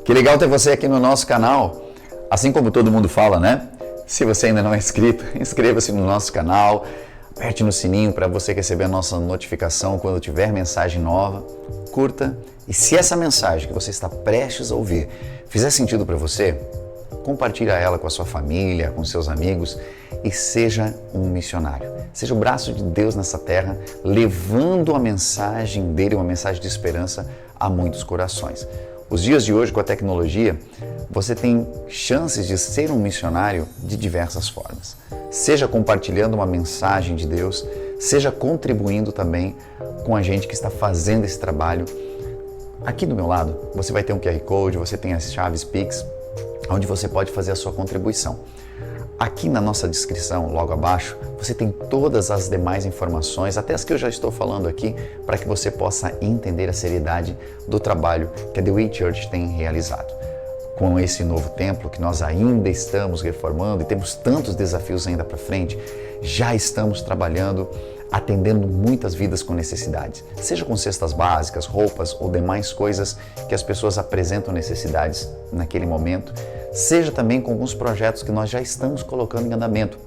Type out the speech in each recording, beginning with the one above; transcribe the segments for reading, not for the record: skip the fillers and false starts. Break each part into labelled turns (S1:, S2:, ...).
S1: Que legal ter você aqui no nosso canal. Assim como todo mundo fala, né? Se você ainda não é inscrito, inscreva-se no nosso canal, aperte no sininho para você receber a nossa notificação quando tiver mensagem nova, curta. E se essa mensagem que você está prestes a ouvir fizer sentido para você, compartilha ela com a sua família, com seus amigos e seja um missionário. Seja o braço de Deus nessa terra, levando a mensagem dele, uma mensagem de esperança a muitos corações. Os dias de hoje, com a tecnologia, você tem chances de ser um missionário de diversas formas. Seja compartilhando uma mensagem de Deus, seja contribuindo também com a gente que está fazendo esse trabalho. Aqui do meu lado, você vai ter um QR Code, você tem as chaves Pix, onde você pode fazer a sua contribuição. Aqui na nossa descrição, logo abaixo, você tem todas as demais informações, até as que eu já estou falando aqui, para que você possa entender a seriedade do trabalho que a The Way Church tem realizado. Com esse novo templo que nós ainda estamos reformando e temos tantos desafios ainda para frente, já estamos trabalhando, atendendo muitas vidas com necessidades, seja com cestas básicas, roupas ou demais coisas que as pessoas apresentam necessidades naquele momento, seja também com alguns projetos que nós já estamos colocando em andamento,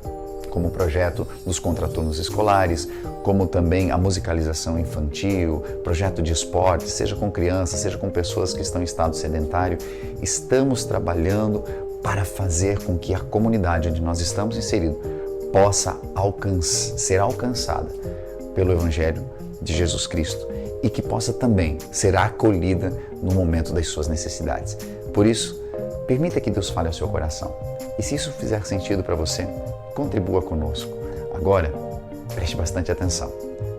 S1: como o projeto dos contraturnos escolares, como também a musicalização infantil, projeto de esporte, seja com crianças, seja com pessoas que estão em estado sedentário. Estamos trabalhando para fazer com que a comunidade onde nós estamos inseridos possa ser alcançada pelo Evangelho de Jesus Cristo e que possa também ser acolhida no momento das suas necessidades. Por isso, permita que Deus fale ao seu coração. E se isso fizer sentido para você, contribua conosco. Agora, preste bastante atenção.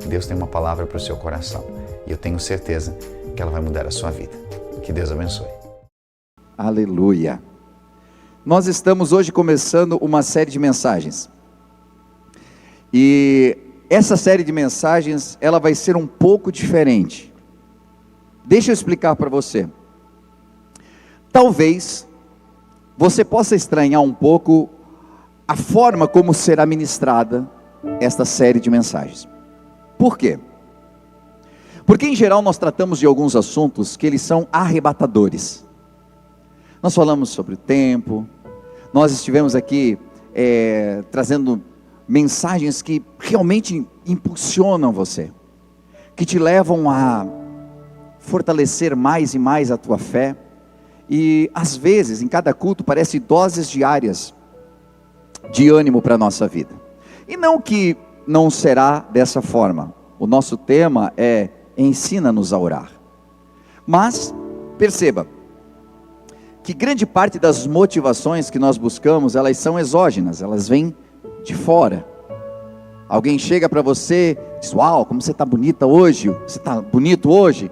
S1: Deus tem uma palavra para o seu coração e eu tenho certeza que ela vai mudar a sua vida. Que Deus abençoe.
S2: Aleluia! Nós estamos hoje começando uma série de mensagens. E essa série de mensagens, ela vai ser um pouco diferente. Deixa eu explicar para você. Talvez você possa estranhar um pouco a forma como será ministrada esta série de mensagens. Por quê? Porque em geral nós tratamos de alguns assuntos que eles são arrebatadores. Nós falamos sobre o tempo, nós estivemos aqui trazendo mensagens que realmente impulsionam você, que te levam a fortalecer mais e mais a tua fé. E às vezes, em cada culto, parece doses diárias de ânimo para a nossa vida. E não que não será dessa forma. O nosso tema é ensina-nos a orar. Mas, perceba, que grande parte das motivações que nós buscamos, elas são exógenas, elas vêm de fora. Alguém chega para você e diz: uau, como você está bonita hoje, você está bonito hoje.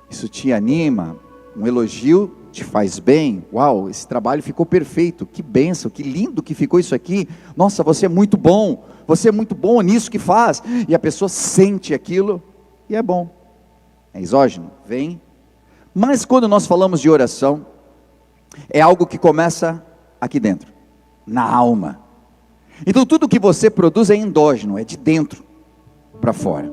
S2: Isso te anima, um elogio te faz bem. Uau, esse trabalho ficou perfeito, que bênção, que lindo que ficou isso aqui. Nossa, você é muito bom nisso que faz. E a pessoa sente aquilo e é bom, é exógeno, vem. Mas quando nós falamos de oração, é algo que começa aqui dentro, na alma. Então tudo que você produz é endógeno, é de dentro para fora.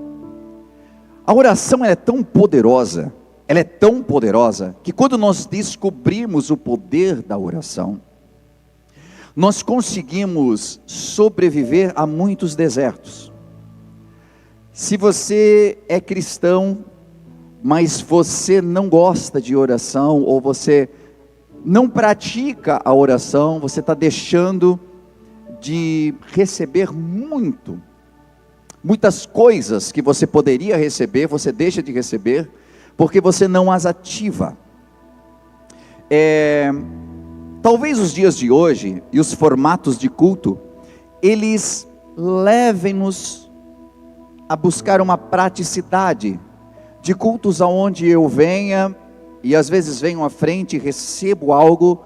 S2: A oração é tão poderosa, ela é tão poderosa, que quando nós descobrimos o poder da oração, nós conseguimos sobreviver a muitos desertos. Se você é cristão, mas você não gosta de oração, ou você não pratica a oração, você está deixando de receber muitas coisas que você poderia receber, você deixa de receber, porque você não as ativa. Talvez os dias de hoje, e os formatos de culto, eles levem-nos a buscar uma praticidade, de cultos aonde eu venha, e às vezes venho à frente e recebo algo,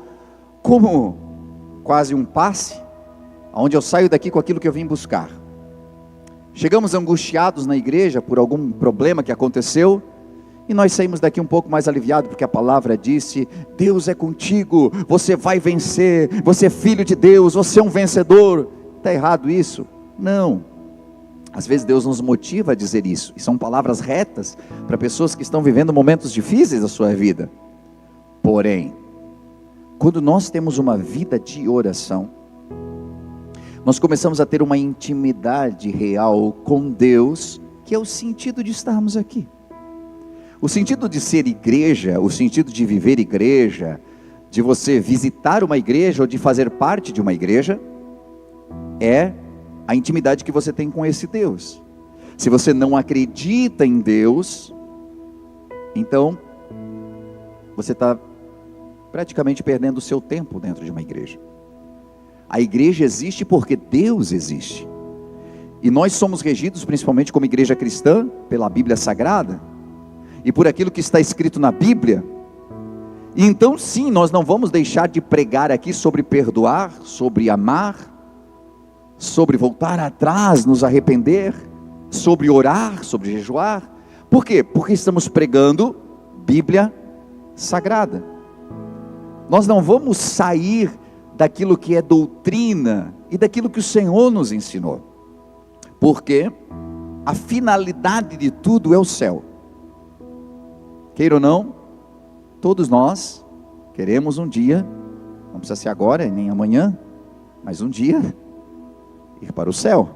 S2: como quase um passe, onde eu saio daqui com aquilo que eu vim buscar. Chegamos angustiados na igreja por algum problema que aconteceu, e nós saímos daqui um pouco mais aliviados, porque a palavra disse: Deus é contigo, você vai vencer, você é filho de Deus, você é um vencedor. Está errado isso? Não. Às vezes Deus nos motiva a dizer isso, e são palavras retas para pessoas que estão vivendo momentos difíceis da sua vida. Porém, quando nós temos uma vida de oração, nós começamos a ter uma intimidade real com Deus, que é o sentido de estarmos aqui. O sentido de ser igreja, o sentido de viver igreja, de você visitar uma igreja ou de fazer parte de uma igreja, é a intimidade que você tem com esse Deus. Se você não acredita em Deus, então você está praticamente perdendo o seu tempo dentro de uma igreja. A igreja existe porque Deus existe. E nós somos regidos, principalmente como igreja cristã, pela Bíblia Sagrada, e por aquilo que está escrito na Bíblia. E então sim, nós não vamos deixar de pregar aqui sobre perdoar, sobre amar, sobre voltar atrás, nos arrepender, sobre orar, sobre jejuar. Por quê? Porque estamos pregando Bíblia Sagrada. Nós não vamos sair daquilo que é doutrina e daquilo que o Senhor nos ensinou, porque a finalidade de tudo é o céu. Queira ou não, todos nós queremos um dia, não precisa ser agora nem amanhã, mas um dia ir para o céu.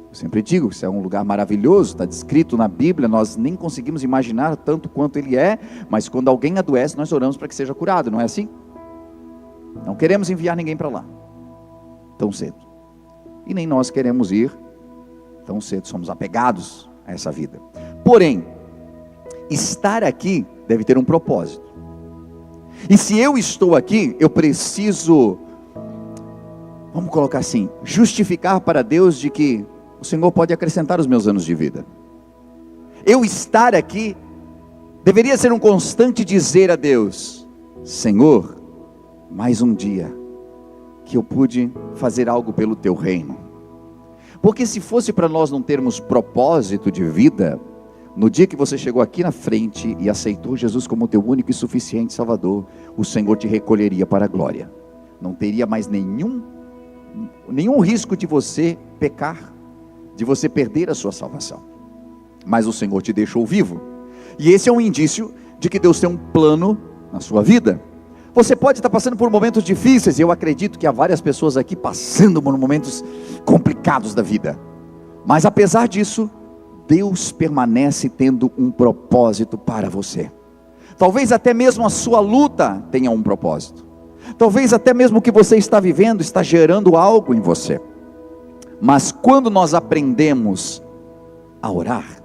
S2: Eu sempre digo que isso é um lugar maravilhoso, está descrito na Bíblia, nós nem conseguimos imaginar tanto quanto ele é, mas quando alguém adoece, nós oramos para que seja curado, não é assim? Não queremos enviar ninguém para lá tão cedo, e nem nós queremos ir tão cedo, somos apegados a essa vida. Porém, estar aqui deve ter um propósito, e se eu estou aqui, eu preciso, vamos colocar assim, justificar para Deus de que o Senhor pode acrescentar os meus anos de vida. Eu estar aqui deveria ser um constante dizer a Deus: Senhor, mais um dia que eu pude fazer algo pelo teu reino. Porque se fosse para nós não termos propósito de vida, no dia que você chegou aqui na frente e aceitou Jesus como teu único e suficiente Salvador, o Senhor te recolheria para a glória. Não teria mais nenhum risco de você pecar, de você perder a sua salvação. Mas o Senhor te deixou vivo, e esse é um indício de que Deus tem um plano na sua vida. Você pode estar passando por momentos difíceis, e eu acredito que há várias pessoas aqui passando por momentos complicados da vida, mas apesar disso, Deus permanece tendo um propósito para você. Talvez até mesmo a sua luta tenha um propósito, talvez até mesmo o que você está vivendo está gerando algo em você. Mas quando nós aprendemos a orar,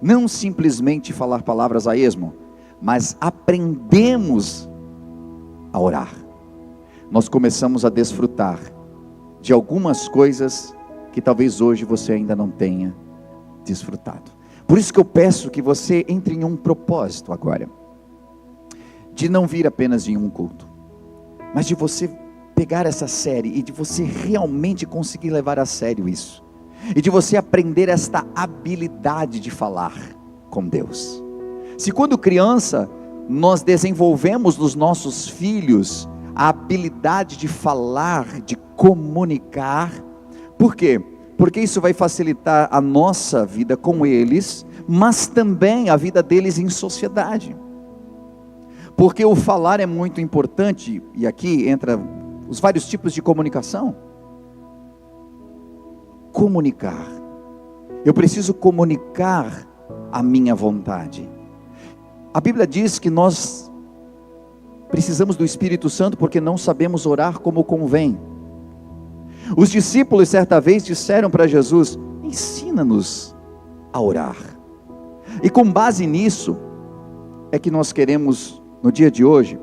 S2: não simplesmente falar palavras a esmo, mas aprendemos a orar, nós começamos a desfrutar de algumas coisas que talvez hoje você ainda não tenha desfrutado. Por isso que eu peço que você entre em um propósito agora, de não vir apenas em um culto, mas de você pegar essa série e de você realmente conseguir levar a sério isso, e de você aprender esta habilidade de falar com Deus. Se quando criança nós desenvolvemos nos nossos filhos a habilidade de falar, de comunicar, por quê? Porque isso vai facilitar a nossa vida com eles, mas também a vida deles em sociedade. Porque o falar é muito importante, e aqui entra os vários tipos de comunicação. Comunicar. Eu preciso comunicar a minha vontade. A Bíblia diz que nós precisamos do Espírito Santo porque não sabemos orar como convém. Os discípulos certa vez disseram para Jesus: ensina-nos a orar. E com base nisso, é que nós queremos, no dia de hoje,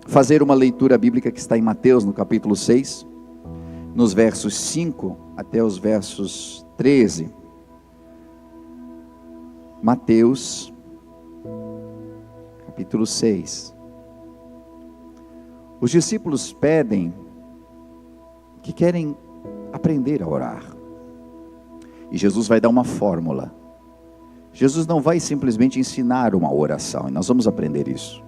S2: fazer uma leitura bíblica que está em Mateus, no capítulo 6, nos versos 5 até os versos 13. Mateus, capítulo 6. Os discípulos pedem que querem aprender a orar. E Jesus vai dar uma fórmula. Jesus não vai simplesmente ensinar uma oração, e nós vamos aprender isso.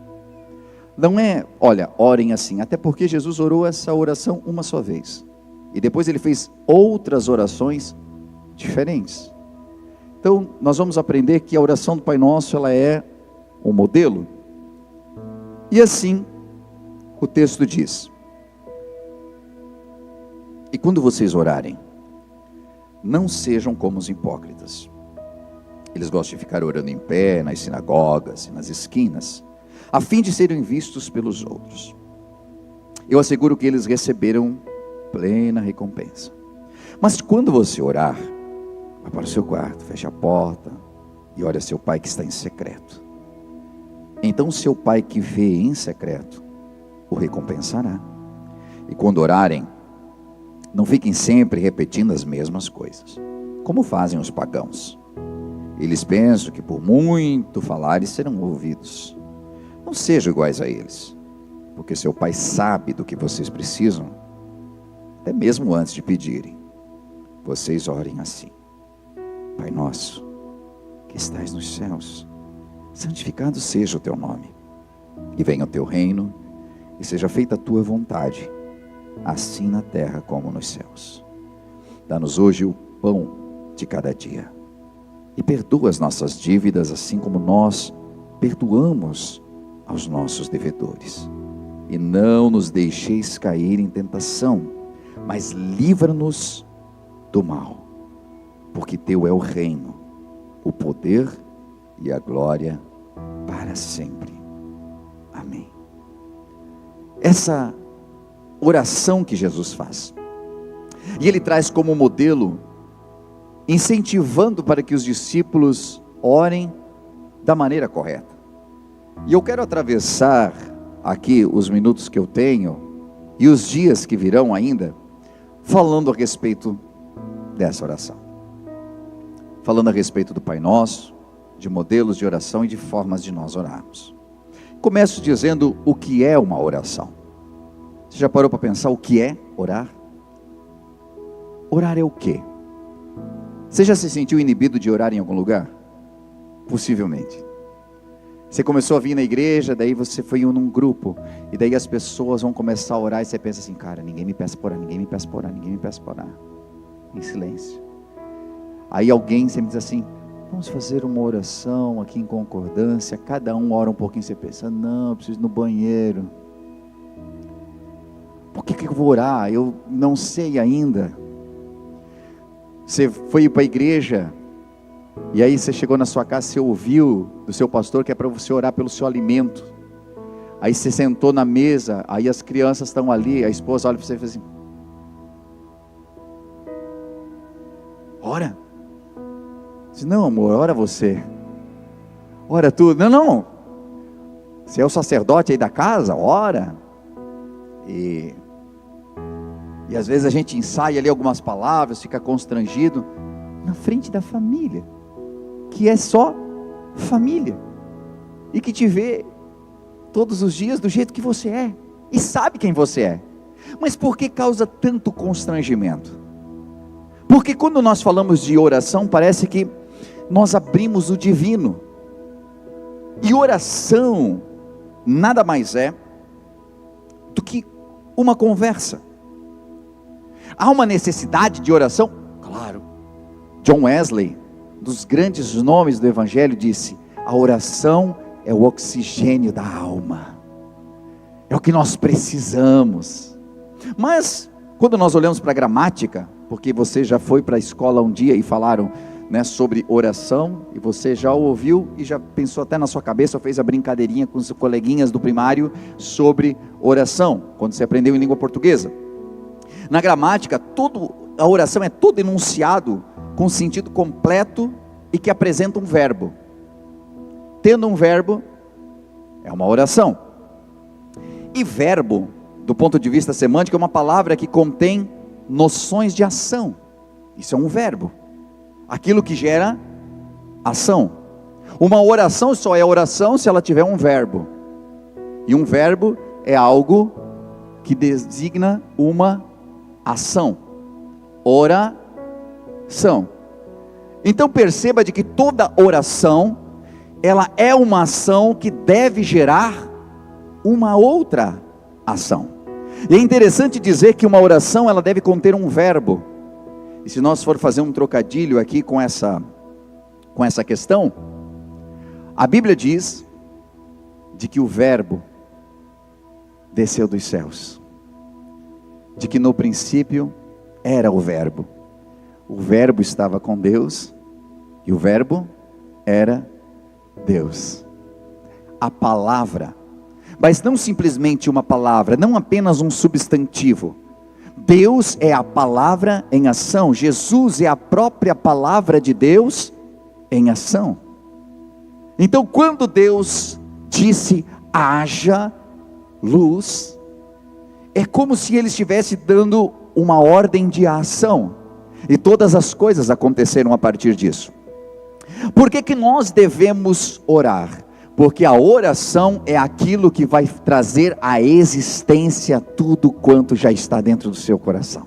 S2: Não é, olha, orem assim, até porque Jesus orou essa oração uma só vez. E depois ele fez outras orações diferentes. Então, nós vamos aprender que a oração do Pai Nosso, ela é um modelo. E assim, o texto diz: e quando vocês orarem, não sejam como os hipócritas. Eles gostam de ficar orando em pé, nas sinagogas e nas esquinas, a fim de serem vistos pelos outros. Eu asseguro que eles receberam plena recompensa. Mas quando você orar, vá para o seu quarto, feche a porta e ore a seu pai que está em secreto. Então seu pai que vê em secreto o recompensará. E quando orarem, não fiquem sempre repetindo as mesmas coisas, como fazem os pagãos. Eles pensam que por muito falarem serão ouvidos. Não sejam iguais a eles, porque seu pai sabe do que vocês precisam, até mesmo antes de pedirem. Vocês orem assim: Pai nosso, que estais nos céus, santificado seja o teu nome, e venha o teu reino, e seja feita a tua vontade, assim na terra como nos céus. Dá-nos hoje o pão de cada dia, e perdoa as nossas dívidas, assim como nós perdoamos aos nossos devedores. E não nos deixeis cair em tentação, mas livra-nos do mal, porque teu é o reino, o poder e a glória para sempre. Amém. Essa oração que Jesus faz, e ele traz como modelo, incentivando para que os discípulos orem da maneira correta. E eu quero atravessar aqui os minutos que eu tenho e os dias que virão ainda, falando a respeito dessa oração, falando a respeito do Pai Nosso, de modelos de oração e de formas de nós orarmos. Começo dizendo o que é uma oração. Você já parou para pensar o que é orar? Orar é o quê? Você já se sentiu inibido de orar em algum lugar? Possivelmente. Você começou a vir na igreja, daí você foi num grupo, e daí as pessoas vão começar a orar, e você pensa assim: cara, ninguém me peça para orar, ninguém me peça para orar, ninguém me peça para orar. Em silêncio. Aí alguém sempre diz assim: vamos fazer uma oração aqui em concordância. Cada um ora um pouquinho. Você pensa: não, eu preciso ir no banheiro. Por que eu vou orar? Eu não sei ainda. Você foi para a igreja, e aí você chegou na sua casa, você ouviu do seu pastor que é para você orar pelo seu alimento. Aí você sentou na mesa, aí as crianças estão ali, a esposa olha para você e fala assim: ora. Diz: não, amor, ora você. Ora tu. Não. Você é o sacerdote aí da casa, ora. E às vezes a gente ensaia ali algumas palavras, fica constrangido, na frente da família, que é só família, e que te vê todos os dias do jeito que você é, e sabe quem você é. Mas por que causa tanto constrangimento? Porque quando nós falamos de oração, parece que nós abrimos o divino, e oração nada mais é do que uma conversa. Há uma necessidade de oração? Claro. John Wesley, um dos grandes nomes do Evangelho, disse: a oração é o oxigênio da alma, é o que nós precisamos. Mas quando nós olhamos para a gramática, porque você já foi para a escola um dia e falaram, né, sobre oração, e você já ouviu e já pensou até na sua cabeça, ou fez a brincadeirinha com os coleguinhas do primário sobre oração, quando você aprendeu em língua portuguesa. Na gramática, a oração é todo enunciado com sentido completo e que apresenta um verbo. Tendo um verbo, é uma oração. E verbo, do ponto de vista semântico, é uma palavra que contém noções de ação. Isso é um verbo. Aquilo que gera ação. Uma oração só é oração se ela tiver um verbo. E um verbo é algo que designa uma ação. Oração. Então perceba de que toda oração, ela é uma ação que deve gerar uma outra ação. E é interessante dizer que uma oração, ela deve conter um verbo. E se nós for fazer um trocadilho aqui com essa questão, a Bíblia diz de que o verbo desceu dos céus, de que no princípio era o Verbo estava com Deus, e o Verbo era Deus. A palavra, mas não simplesmente uma palavra, não apenas um substantivo. Deus é a palavra em ação. Jesus é a própria palavra de Deus em ação. Então, quando Deus disse: haja luz, é como se Ele estivesse dando uma ordem de ação, e todas as coisas aconteceram a partir disso. Por que nós devemos orar? Porque a oração é aquilo que vai trazer à existência tudo quanto já está dentro do seu coração.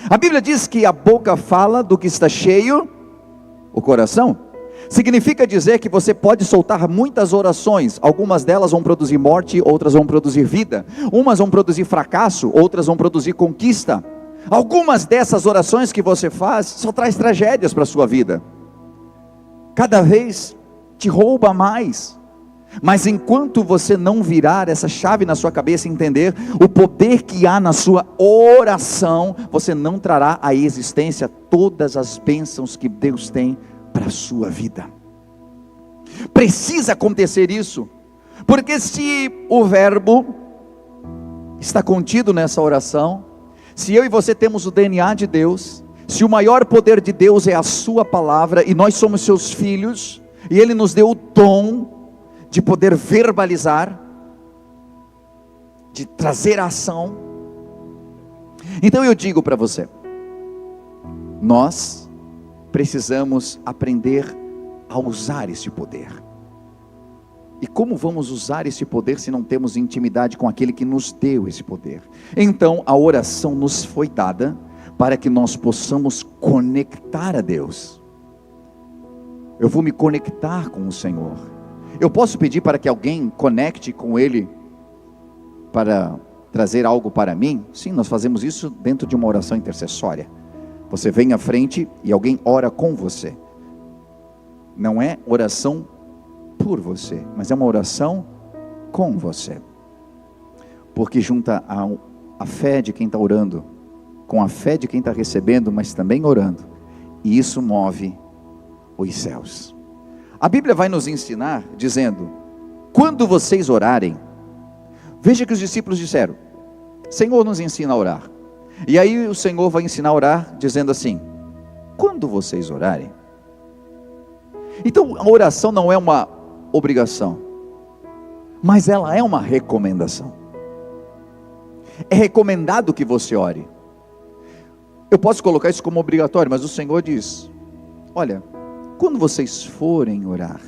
S2: A Bíblia diz que a boca fala do que está cheio o coração. Significa dizer que você pode soltar muitas orações, algumas delas vão produzir morte, outras vão produzir vida, umas vão produzir fracasso, outras vão produzir conquista. Algumas dessas orações que você faz só traz tragédias para a sua vida, cada vez te rouba mais. Mas enquanto você não virar essa chave na sua cabeça e entender o poder que há na sua oração, você não trará à existência todas as bênçãos que Deus tem para a sua vida. Precisa acontecer isso, porque se o Verbo está contido nessa oração, se eu e você temos o DNA de Deus, se o maior poder de Deus é a sua palavra, e nós somos seus filhos, e Ele nos deu o dom de poder verbalizar, de trazer a ação. Então eu digo para você, nós precisamos aprender a usar esse poder. E como vamos usar esse poder se não temos intimidade com aquele que nos deu esse poder? Então a oração nos foi dada para que nós possamos conectar a Deus. Eu vou me conectar com o Senhor. Eu posso pedir para que alguém conecte com Ele para trazer algo para mim? Sim, nós fazemos isso dentro de uma oração intercessória. Você vem à frente e alguém ora com você. Não é oração por você, mas é uma oração com você. Porque junta a fé de quem está orando com a fé de quem está recebendo, mas também orando, e isso move os céus. A Bíblia vai nos ensinar dizendo: quando vocês orarem, veja que os discípulos disseram: Senhor, nos ensina a orar. E aí o Senhor vai ensinar a orar dizendo assim: quando vocês orarem. Então a oração não é uma obrigação, mas ela é uma recomendação. É recomendado que você ore. Eu posso colocar isso como obrigatório, mas o Senhor diz: olha, quando vocês forem orar.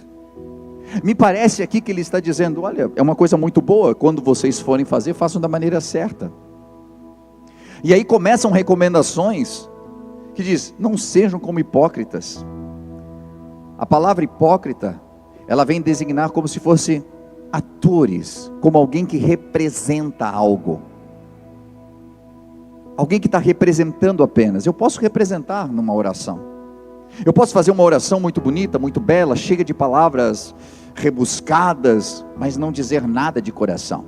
S2: Me parece aqui que Ele está dizendo: olha, é uma coisa muito boa, quando vocês forem fazer, façam da maneira certa. E aí começam recomendações que diz: não sejam como hipócritas. A palavra hipócrita, ela vem designar como se fosse atores, como alguém que representa algo, alguém que está representando apenas. Eu posso representar numa oração, eu posso fazer uma oração muito bonita, muito bela, cheia de palavras rebuscadas, mas não dizer nada de coração.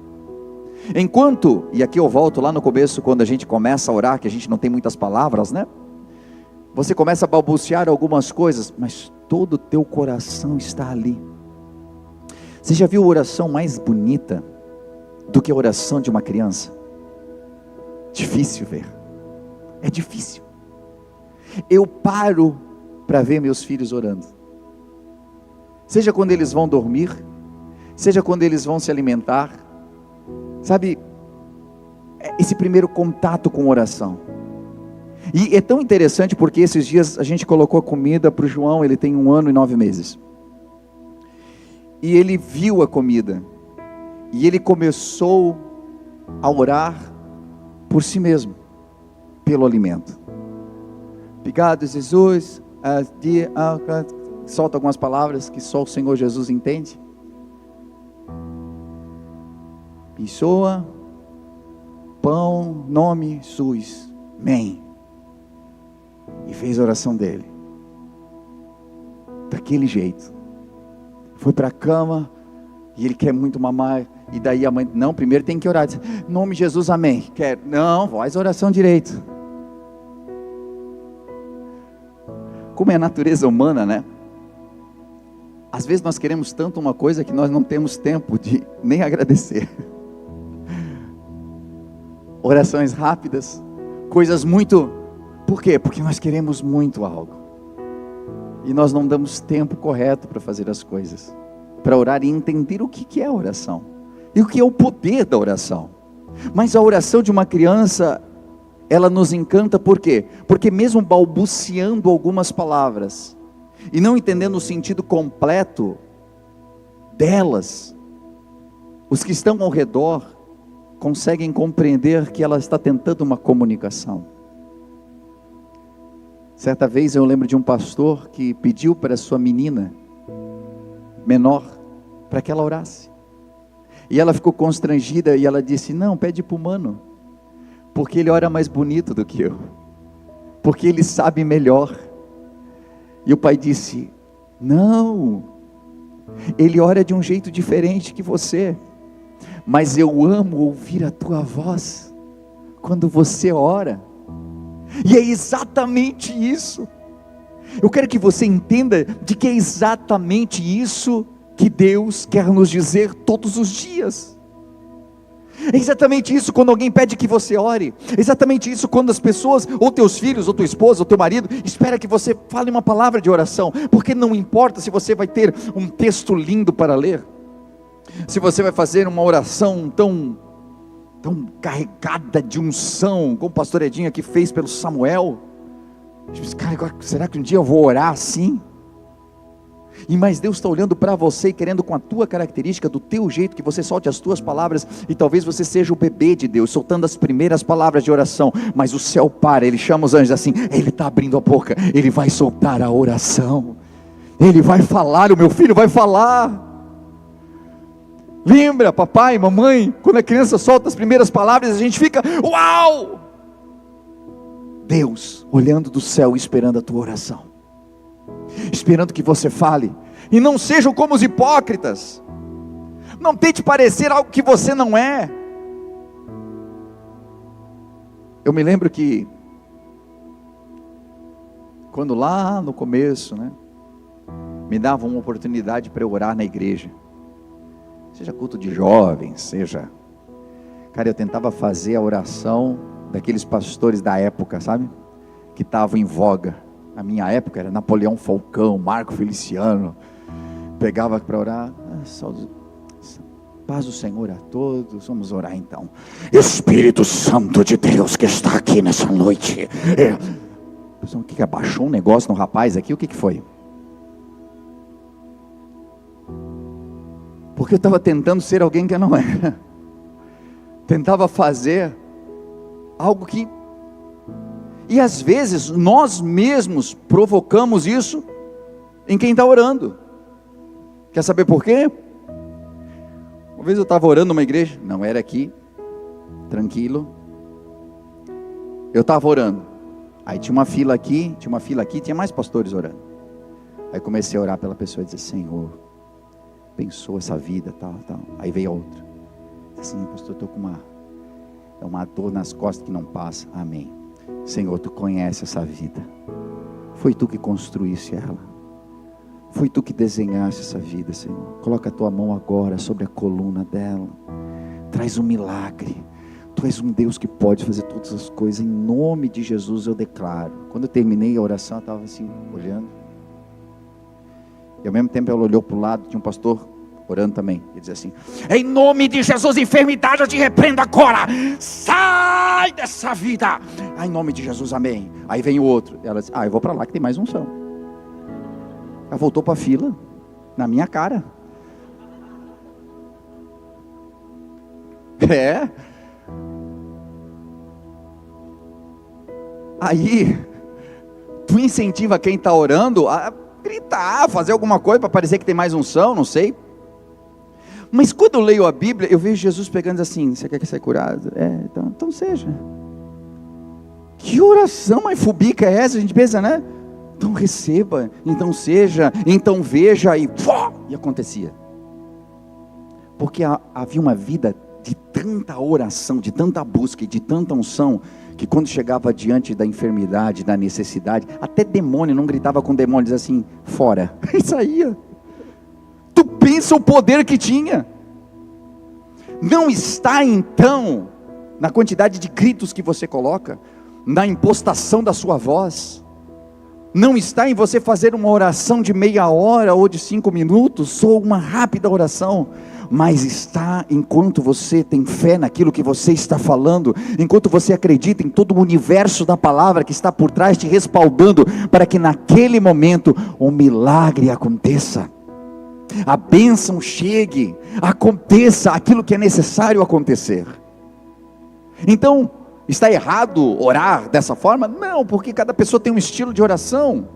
S2: Enquanto, e aqui eu volto lá no começo, quando a gente começa a orar, que a gente não tem muitas palavras, né? Você começa a balbuciar algumas coisas, mas todo o teu coração está ali. Você já viu a oração mais bonita do que a oração de uma criança? Difícil ver, é difícil. Eu paro para ver meus filhos orando, seja quando eles vão dormir, seja quando eles vão se alimentar, sabe, esse primeiro contato com oração. E é tão interessante porque esses dias a gente colocou a comida para o João, ele tem 1 ano e 9 meses, e ele viu a comida, e ele começou a orar por si mesmo, pelo alimento. Obrigado, Jesus. Solta algumas palavras que só o Senhor Jesus entende. Pessoa, pão, nome, Jesus, amém. E fez a oração dele, daquele jeito. Foi para a cama, E ele quer muito mamar. E daí a mãe, não, primeiro tem que orar. Diz, em nome de Jesus, amém. Quer, não, faz a oração direito. Como é a natureza humana, né? Às vezes nós queremos tanto uma coisa que nós não temos tempo de nem agradecer. Orações rápidas, coisas muito... Por quê? Porque nós queremos muito algo. E nós não damos tempo correto para fazer as coisas. Para orar e entender o que é a oração. E o que é o poder da oração. Mas a oração de uma criança, ela nos encanta por quê? Porque mesmo balbuciando algumas palavras, e não entendendo o sentido completo delas, os que estão ao redor conseguem compreender que ela está tentando uma comunicação. Certa vez eu lembro de um pastor que pediu para sua menina menor para que ela orasse. E ela ficou constrangida e ela disse, não, pede para o mano, porque ele ora mais bonito do que eu, porque ele sabe melhor. E o pai disse, não, ele ora de um jeito diferente que você, mas eu amo ouvir a tua voz, quando você ora. E é exatamente isso. Eu quero que você entenda de que é exatamente isso que Deus quer nos dizer todos os dias. É exatamente isso quando alguém pede que você ore. É exatamente isso quando as pessoas, ou teus filhos, ou tua esposa, ou teu marido, espera que você fale uma palavra de oração. Porque não importa se você vai ter um texto lindo para ler, se você vai fazer uma oração tão carregada de unção, como o pastor Edinho aqui fez pelo Samuel. Cara, será que um dia eu vou orar assim? Mas Deus está olhando para você e querendo com a tua característica, do teu jeito, que você solte as tuas palavras, e talvez você seja o bebê de Deus, soltando as primeiras palavras de oração, mas o céu para, ele chama os anjos assim, ele está abrindo a boca, ele vai soltar a oração, ele vai falar, o meu filho vai falar. Lembra, papai, mamãe, quando a criança solta as primeiras palavras, a gente fica, uau! Deus olhando do céu, esperando a tua oração, esperando que você fale, e não sejam como os hipócritas, não tente parecer algo que você não é. Eu me lembro que, quando lá no começo, me davam uma oportunidade para eu orar na igreja, seja culto de jovens, seja... Cara, eu tentava fazer a oração daqueles pastores da época, sabe? Que estavam em voga. Na minha época era Napoleão Falcão, Marco Feliciano. Pegava para orar. Paz do Senhor a todos. Vamos orar então. Espírito Santo de Deus que está aqui nessa noite. O que abaixou um negócio no rapaz aqui? O que foi? Porque eu estava tentando ser alguém que eu não era. Tentava fazer algo que... E às vezes nós mesmos provocamos isso em quem está orando. Quer saber por quê? Uma vez eu estava orando numa igreja, não era aqui, tranquilo. Eu estava orando. Aí tinha uma fila aqui, tinha mais pastores orando. Aí comecei a orar pela pessoa e dizer, Senhor, abençoa essa vida, tal. Aí veio a outra. Assim, pastor, eu estou com uma dor nas costas que não passa. Amém. Senhor, tu conhece essa vida. Foi tu que construísse ela. Foi tu que desenhaste essa vida, Senhor. Coloca a tua mão agora sobre a coluna dela. Traz um milagre. Tu és um Deus que pode fazer todas as coisas. Em nome de Jesus eu declaro. Quando eu terminei a oração, eu estava assim, olhando. E ao mesmo tempo ela olhou para o lado, tinha um pastor orando também. Ele dizia assim, em nome de Jesus, enfermidade eu te repreendo agora. Sai dessa vida. Em nome de Jesus, amém. Aí vem o outro. Ela disse, eu vou para lá que tem mais unção. Ela voltou para a fila, na minha cara. Aí, tu incentiva quem está orando a gritar, fazer alguma coisa para parecer que tem mais unção, não sei. Mas quando eu leio a Bíblia, eu vejo Jesus pegando assim, você quer ser curado? Então seja. Que oração mais fubica é essa? A gente pensa, né? Então receba, então seja, então veja, e acontecia. Porque havia uma vida de tanta oração, de tanta busca e de tanta unção, que quando chegava diante da enfermidade, da necessidade, até demônio não gritava com demônio, dizia assim, fora, e saía. Tu pensa o poder que tinha. Não está então na quantidade de gritos que você coloca, na impostação da sua voz, não está em você fazer uma oração de meia hora ou de 5 minutos, ou uma rápida oração, mas está enquanto você tem fé naquilo que você está falando, enquanto você acredita em todo o universo da palavra que está por trás te respaldando, para que naquele momento o milagre aconteça, a bênção chegue, aconteça aquilo que é necessário acontecer. Então, está errado orar dessa forma? Não, porque cada pessoa tem um estilo de oração,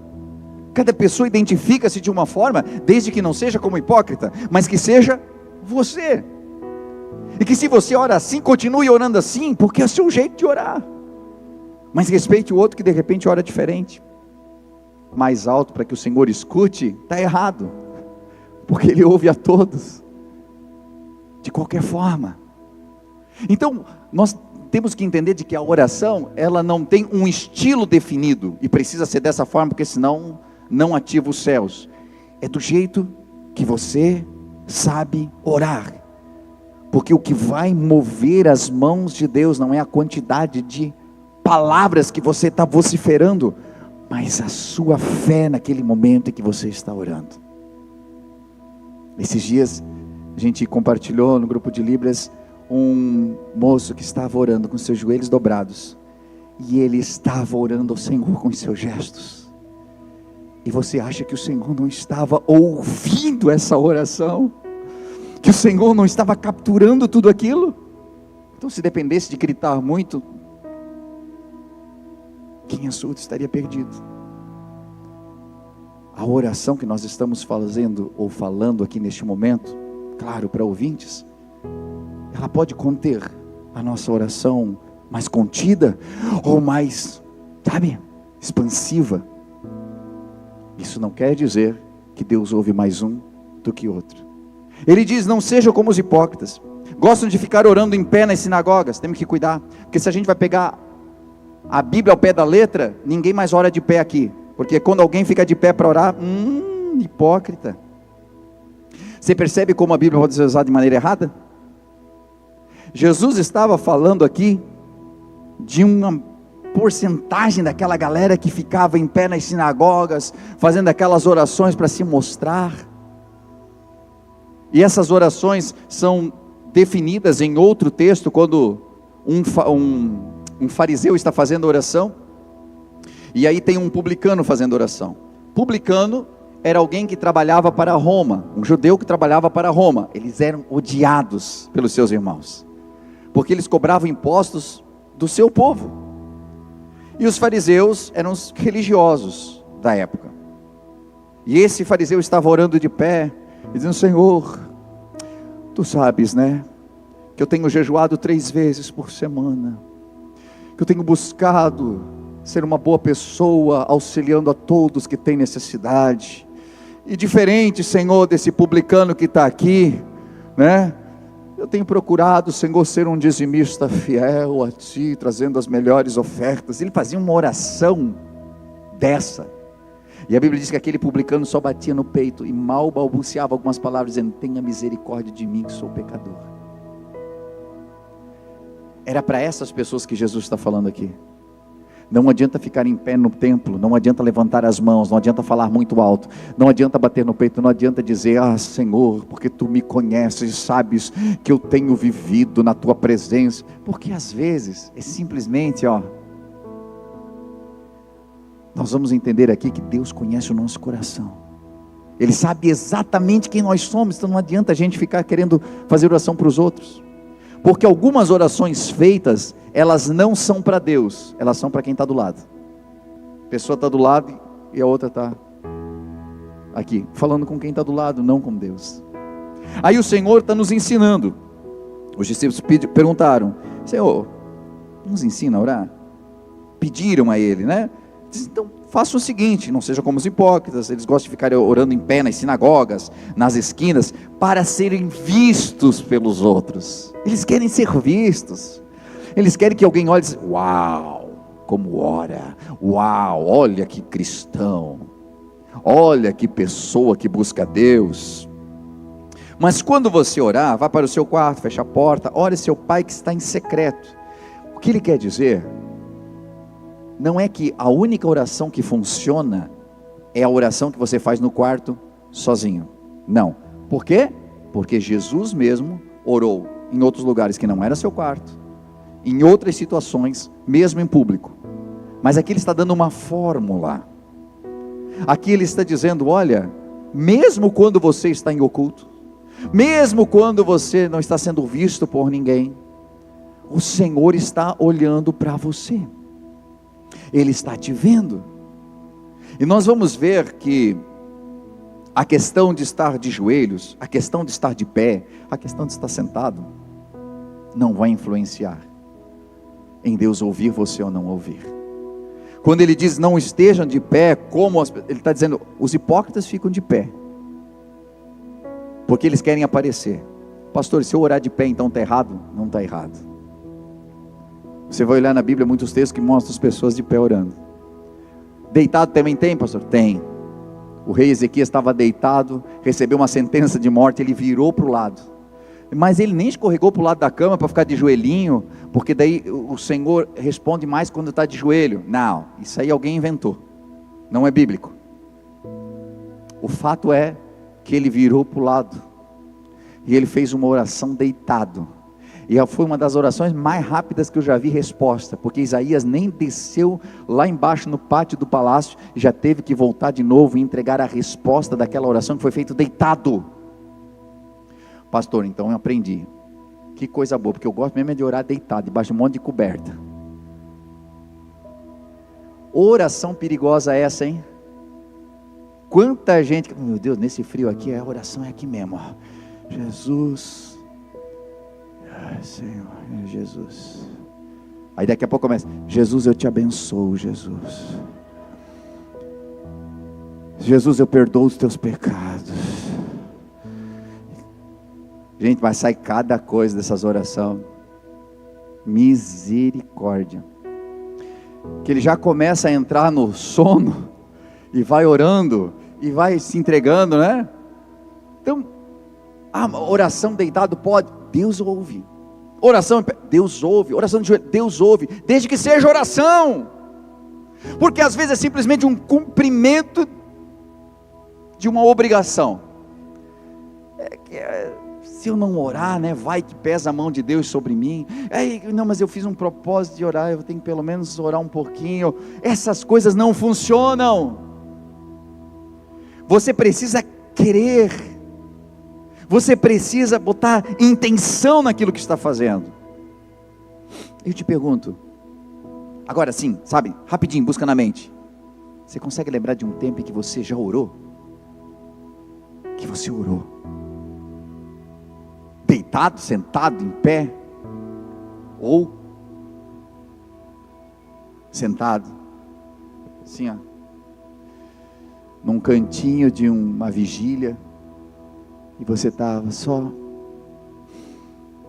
S2: cada pessoa identifica-se de uma forma, desde que não seja como hipócrita, mas que seja você, e que se você ora assim, continue orando assim, porque é o seu jeito de orar, mas respeite o outro que de repente ora diferente, mais alto para que o Senhor escute, está errado, porque Ele ouve a todos, de qualquer forma. Então, nós temos que entender de que a oração, ela não tem um estilo definido, e precisa ser dessa forma, porque senão não ativa os céus, é do jeito que você sabe orar, porque o que vai mover as mãos de Deus, não é a quantidade de palavras que você está vociferando, mas a sua fé naquele momento em que você está orando. Esses dias, a gente compartilhou no grupo de Libras, um moço que estava orando com seus joelhos dobrados, e ele estava orando ao Senhor com os seus gestos, e você acha que o Senhor não estava ouvindo essa oração? Que o Senhor não estava capturando tudo aquilo? Então, se dependesse de gritar muito, quem é surdo estaria perdido. A oração que nós estamos fazendo, ou falando aqui neste momento, claro, para ouvintes, ela pode conter a nossa oração mais contida, ou mais, sabe, expansiva. Isso não quer dizer que Deus ouve mais um do que outro. Ele diz, não sejam como os hipócritas, gostam de ficar orando em pé nas sinagogas. Temos que cuidar, porque se a gente vai pegar a Bíblia ao pé da letra, ninguém mais ora de pé aqui, porque quando alguém fica de pé para orar, hipócrita. Você percebe como a Bíblia pode ser usada de maneira errada? Jesus estava falando aqui de uma porcentagem daquela galera que ficava em pé nas sinagogas, fazendo aquelas orações para se mostrar, e essas orações são definidas em outro texto, quando um fariseu está fazendo oração, e aí tem um publicano fazendo oração. Publicano era alguém que trabalhava para Roma, um judeu que trabalhava para Roma. Eles eram odiados pelos seus irmãos, porque eles cobravam impostos do seu povo, e os fariseus eram os religiosos da época, e esse fariseu estava orando de pé, dizendo, Senhor, Tu sabes, né, que eu tenho jejuado 3 vezes por semana, que eu tenho buscado ser uma boa pessoa, auxiliando a todos que têm necessidade, e diferente, Senhor, desse publicano que está aqui, né, eu tenho procurado, Senhor, ser um dizimista fiel a Ti, trazendo as melhores ofertas. Ele fazia uma oração dessa, e a Bíblia diz que aquele publicano só batia no peito, e mal balbuciava algumas palavras, dizendo, tenha misericórdia de mim que sou pecador. Era para essas pessoas que Jesus está falando aqui. Não adianta ficar em pé no templo, não adianta levantar as mãos, não adianta falar muito alto, não adianta bater no peito, não adianta dizer, Senhor, porque Tu me conheces e sabes que eu tenho vivido na Tua presença, porque às vezes é simplesmente, nós vamos entender aqui que Deus conhece o nosso coração, Ele sabe exatamente quem nós somos, então não adianta a gente ficar querendo fazer oração para os outros, porque algumas orações feitas, elas não são para Deus, elas são para quem está do lado. A pessoa está do lado e a outra está aqui, falando com quem está do lado, não com Deus. Aí o Senhor está nos ensinando. Os discípulos perguntaram, Senhor, nos ensina a orar? Pediram a Ele, né? Então, faça o seguinte, não seja como os hipócritas, eles gostam de ficar orando em pé nas sinagogas, nas esquinas, para serem vistos pelos outros. Eles querem ser vistos. Eles querem que alguém olhe e diga: uau, como ora, uau, olha que cristão, olha que pessoa que busca Deus. Mas quando você orar, vá para o seu quarto, feche a porta, ore seu pai que está em secreto. O que ele quer dizer? Não é que a única oração que funciona é a oração que você faz no quarto sozinho. Não. Por quê? Porque Jesus mesmo orou em outros lugares que não era seu quarto, em outras situações, mesmo em público. Mas aqui ele está dando uma fórmula. Aqui ele está dizendo: olha, mesmo quando você está em oculto, mesmo quando você não está sendo visto por ninguém, o Senhor está olhando para você. Ele está te vendo. E nós vamos ver que a questão de estar de joelhos, a questão de estar de pé, a questão de estar sentado, não vai influenciar em Deus ouvir você ou não ouvir. Quando ele diz não estejam de pé, ele está dizendo, os hipócritas ficam de pé, porque eles querem aparecer. Pastor, se eu orar de pé então está errado? Não está errado. Você vai olhar na Bíblia muitos textos que mostram as pessoas de pé orando. Deitado também tem, pastor? Tem. O rei Ezequias estava deitado, recebeu uma sentença de morte, ele virou para o lado. Mas ele nem escorregou para o lado da cama para ficar de joelhinho, porque daí o Senhor responde mais quando está de joelho. Não, isso aí alguém inventou. Não é bíblico. O fato é que ele virou para o lado. E ele fez uma oração deitado. E foi uma das orações mais rápidas que eu já vi resposta, porque Isaías nem desceu lá embaixo no pátio do palácio, já teve que voltar de novo e entregar a resposta daquela oração que foi feita deitado. Pastor, então eu aprendi, que coisa boa, porque eu gosto mesmo de orar deitado, debaixo de um monte de coberta. Oração perigosa essa, hein? Quanta gente, meu Deus, nesse frio aqui, a oração é aqui mesmo, ó. Jesus... Ai, Senhor, Jesus. Aí daqui a pouco começa: Jesus, eu te abençoo, Jesus. Jesus, eu perdoo os teus pecados. Gente, mas sai cada coisa dessas orações. Misericórdia. Que ele já começa a entrar no sono e vai orando e vai se entregando, né? Então, a oração deitado pode, Deus ouve. Oração, Deus ouve. Oração de joelho, Deus ouve. Desde que seja oração. Porque às vezes é simplesmente um cumprimento de uma obrigação. Se eu não orar, né, vai que pesa a mão de Deus sobre mim. Não, mas eu fiz um propósito de orar, eu tenho que pelo menos orar um pouquinho. Essas coisas não funcionam. Você precisa querer. Você precisa botar intenção naquilo que está fazendo. Eu te pergunto, agora sim, sabe, rapidinho, busca na mente. Você consegue lembrar de um tempo em que você já orou? Que você orou? Deitado, sentado, em pé? Ou sentado, assim ó, num cantinho de uma vigília, e você estava só: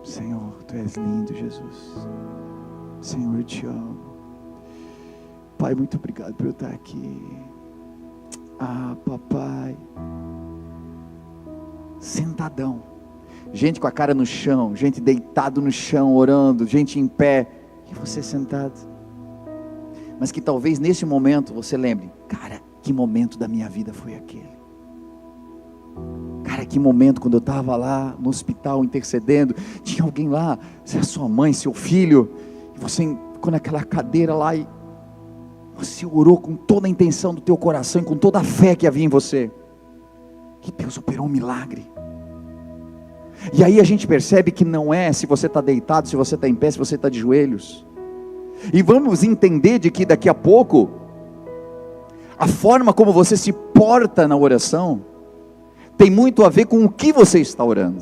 S2: Senhor, Tu és lindo, Jesus. Senhor, eu te amo. Pai, muito obrigado por eu estar aqui. Ah, papai. Sentadão. Gente com a cara no chão, gente deitado no chão, orando, gente em pé, e você sentado. Mas que talvez nesse momento você lembre: cara, que momento da minha vida foi aquele? Cara, que momento quando eu estava lá no hospital intercedendo, tinha alguém lá, a sua mãe, seu filho, e você ficou naquela cadeira lá e você orou com toda a intenção do teu coração e com toda a fé que havia em você. E Deus operou um milagre. E aí a gente percebe que não é se você está deitado, se você está em pé, se você está de joelhos. E vamos entender de que daqui a pouco, a forma como você se porta na oração, tem muito a ver com o que você está orando.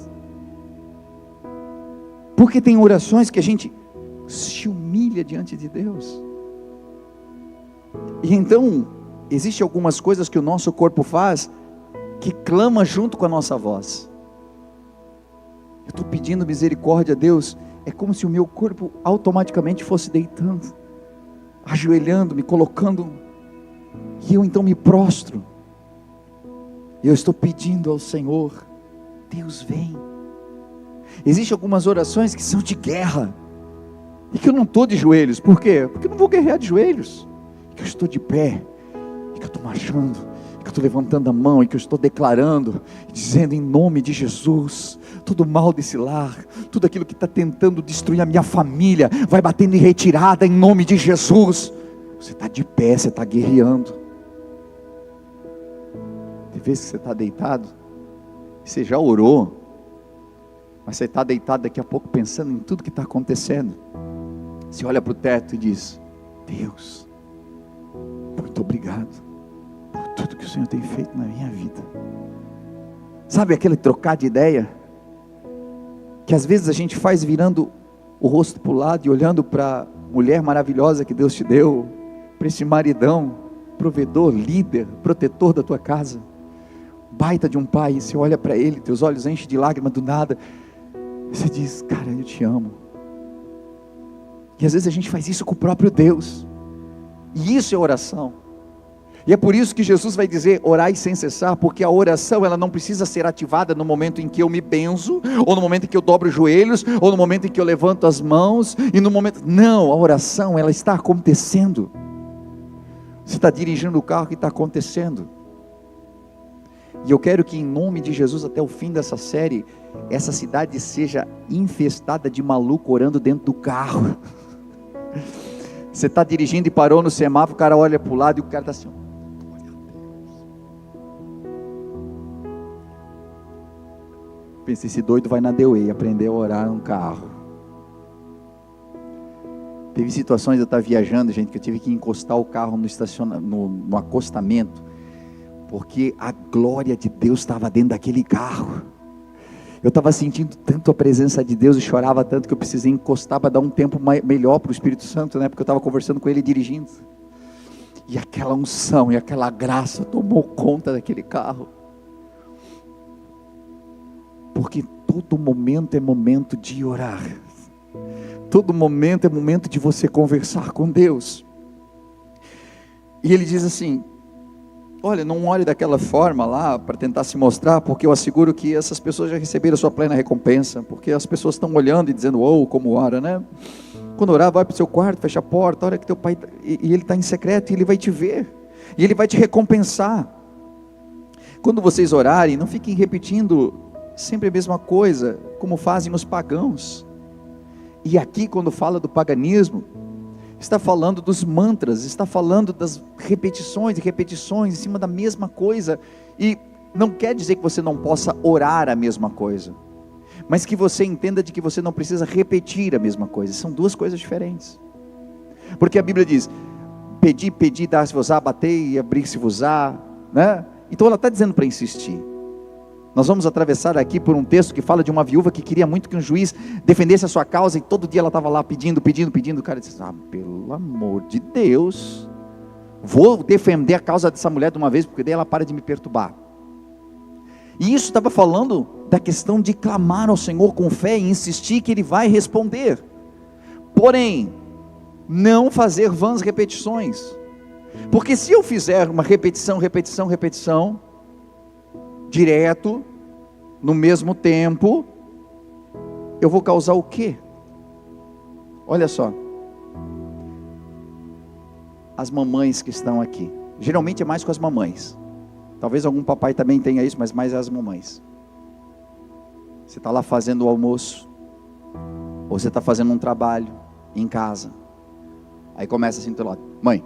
S2: Porque tem orações que a gente se humilha diante de Deus. E então, existem algumas coisas que o nosso corpo faz, que clama junto com a nossa voz. Eu estou pedindo misericórdia a Deus, é como se o meu corpo automaticamente fosse deitando, ajoelhando, me colocando, e eu então me prostro, e eu estou pedindo ao Senhor, Deus vem. Existem algumas orações que são de guerra, e que eu não estou de joelhos. Por quê? Porque eu não vou guerrear de joelhos, que eu estou de pé, que eu estou marchando, que eu estou levantando a mão, e que eu estou declarando, dizendo em nome de Jesus, todo mal desse lar, tudo aquilo que está tentando destruir a minha família, vai batendo em retirada em nome de Jesus. Você está de pé, você está guerreando. Tem vezes que você está deitado, você já orou, mas você está deitado daqui a pouco pensando em tudo que está acontecendo. Você olha para o teto e diz: Deus, muito obrigado por tudo que o Senhor tem feito na minha vida. Sabe aquele trocar de ideia, que às vezes a gente faz virando o rosto para o lado e olhando para a mulher maravilhosa que Deus te deu, para esse maridão, provedor, líder, protetor da tua casa, baita de um pai, e você olha para ele, teus olhos enchem de lágrimas do nada, e você diz: cara, eu te amo. E às vezes a gente faz isso com o próprio Deus, e isso é oração. E é por isso que Jesus vai dizer: orai sem cessar, porque a oração ela não precisa ser ativada no momento em que eu me benzo, ou no momento em que eu dobro os joelhos, ou no momento em que eu levanto as mãos, e no momento, não, a oração ela está acontecendo. Você está dirigindo o carro que está acontecendo. E eu quero que em nome de Jesus, até o fim dessa série, essa cidade seja infestada de maluco orando dentro do carro. Você está dirigindo e parou no semáforo, o cara olha para o lado e o cara está assim: pensa, esse doido vai na Dewey aprender a orar no carro. Teve situações, eu estava viajando, gente, que eu tive que encostar o carro no acostamento, porque a glória de Deus estava dentro daquele carro. Eu estava sentindo tanto a presença de Deus e chorava tanto que eu precisei encostar para dar um tempo melhor para o Espírito Santo, né? Porque eu estava conversando com ele dirigindo. E aquela unção e aquela graça tomou conta daquele carro. Porque todo momento é momento de orar. Todo momento é momento de você conversar com Deus. E ele diz assim: olha, não olhe daquela forma lá para tentar se mostrar, porque eu asseguro que essas pessoas já receberam a sua plena recompensa, porque as pessoas estão olhando e dizendo: oh, como ora, né? Quando orar, vai para o seu quarto, fecha a porta, olha que teu pai, e ele está em secreto, e ele vai te ver, e ele vai te recompensar. Quando vocês orarem, não fiquem repetindo sempre a mesma coisa, como fazem os pagãos. E aqui, quando fala do paganismo, está falando dos mantras, está falando das repetições e repetições em cima da mesma coisa, e não quer dizer que você não possa orar a mesma coisa, mas que você entenda de que você não precisa repetir a mesma coisa. São duas coisas diferentes, porque a Bíblia diz: pedi, pedi, dar-se-vos-á, batei e abrir-se-vos-á, né? Então ela está dizendo para insistir. Nós vamos atravessar aqui por um texto que fala de uma viúva que queria muito que um juiz defendesse a sua causa, e todo dia ela estava lá pedindo, o cara disse: ah, pelo amor de Deus, vou defender a causa dessa mulher de uma vez, porque daí ela para de me perturbar. E isso estava falando da questão de clamar ao Senhor com fé e insistir que Ele vai responder, porém, não fazer vãs repetições, porque se eu fizer uma repetição, direto, no mesmo tempo, eu vou causar o quê? Olha só, as mamães que estão aqui, geralmente é mais com as mamães, talvez algum papai também tenha isso, mas mais as mamães. Você está lá fazendo o almoço, ou você está fazendo um trabalho em casa, aí começa assim do lado: mãe.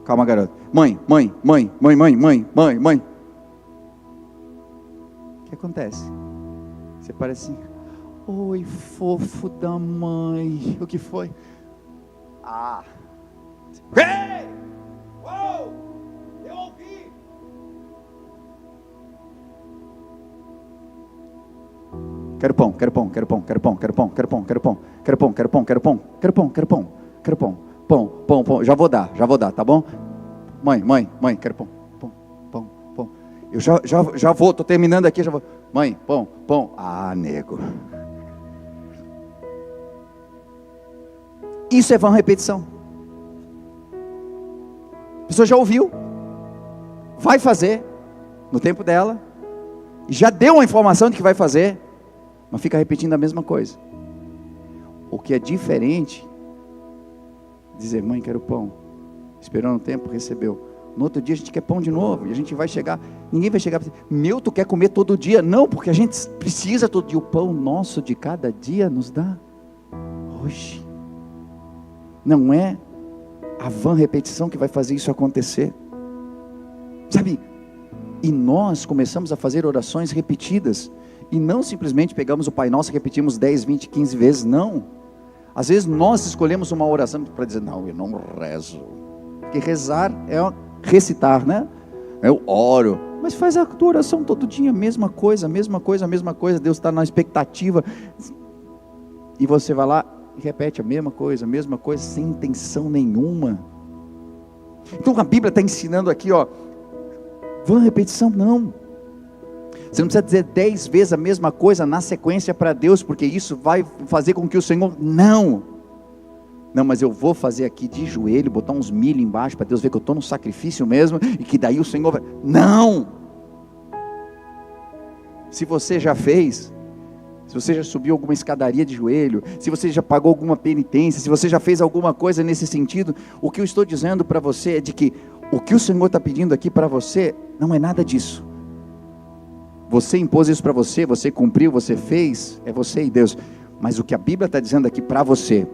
S2: Calma, garoto. Mãe. O que acontece? Você parece assim: oi, fofo da mãe. O que foi? Ah. Ei! Uou! Eu ouvi! Quero pão, quero pão, quero pão, quero pão, quero pão, quero pão, quero pão, quero pão, quero pão, quero pão, quero pão, quero pão, quero pão, pão, pão, pão, já vou dar, tá bom? Mãe, quero pão, pão. Eu já vou, tô terminando aqui, já vou. Mãe, pão. Ah, nego. Isso é vã repetição. A pessoa já ouviu, vai fazer no tempo dela, já deu uma informação de que vai fazer, mas fica repetindo a mesma coisa. O que é diferente, dizer, mãe, quero pão, esperando um tempo, recebeu. No outro dia a gente quer pão de novo, e a gente vai chegar, ninguém vai chegar, meu, tu quer comer todo dia? Não, porque a gente precisa todo dia, o pão nosso de cada dia nos dá hoje. Não é a vã repetição que vai fazer isso acontecer, sabe? E nós começamos a fazer orações repetidas, e não simplesmente pegamos o Pai Nosso e repetimos 10, 20, 15 vezes, não. Às vezes nós escolhemos uma oração para dizer, não, eu não rezo, porque rezar é recitar, né? Eu oro, mas faz a tua oração todo dia, mesma coisa, Deus está na expectativa, e você vai lá e repete a mesma coisa, sem intenção nenhuma. Então a Bíblia está ensinando aqui, vã repetição não. Você não precisa dizer 10 vezes a mesma coisa na sequência para Deus, porque isso vai fazer com que o Senhor, não, mas eu vou fazer aqui de joelho, botar uns milho embaixo, para Deus ver que eu estou no sacrifício mesmo, e que daí o Senhor vai, não. Se você já fez, se você já subiu alguma escadaria de joelho, se você já pagou alguma penitência, se você já fez alguma coisa nesse sentido, o que eu estou dizendo para você é de que o que o Senhor está pedindo aqui para você, não é nada disso. Você impôs isso para você, você cumpriu, você fez, é você e Deus. Mas o que a Bíblia está dizendo aqui para você,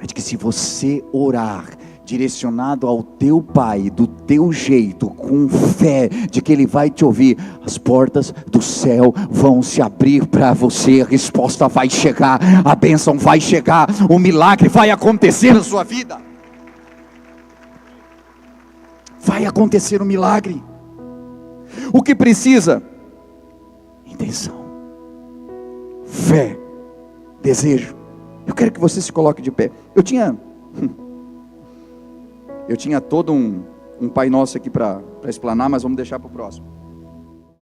S2: é de que se você orar, direcionado ao teu Pai, do teu jeito, com fé, de que Ele vai te ouvir, as portas do céu vão se abrir para você, a resposta vai chegar, a bênção vai chegar, o milagre vai acontecer na sua vida. Vai acontecer um milagre. O que precisa? Intenção, fé, desejo. Eu quero que você se coloque de pé. Eu tinha todo um Pai Nosso aqui para explanar, mas vamos deixar para o próximo.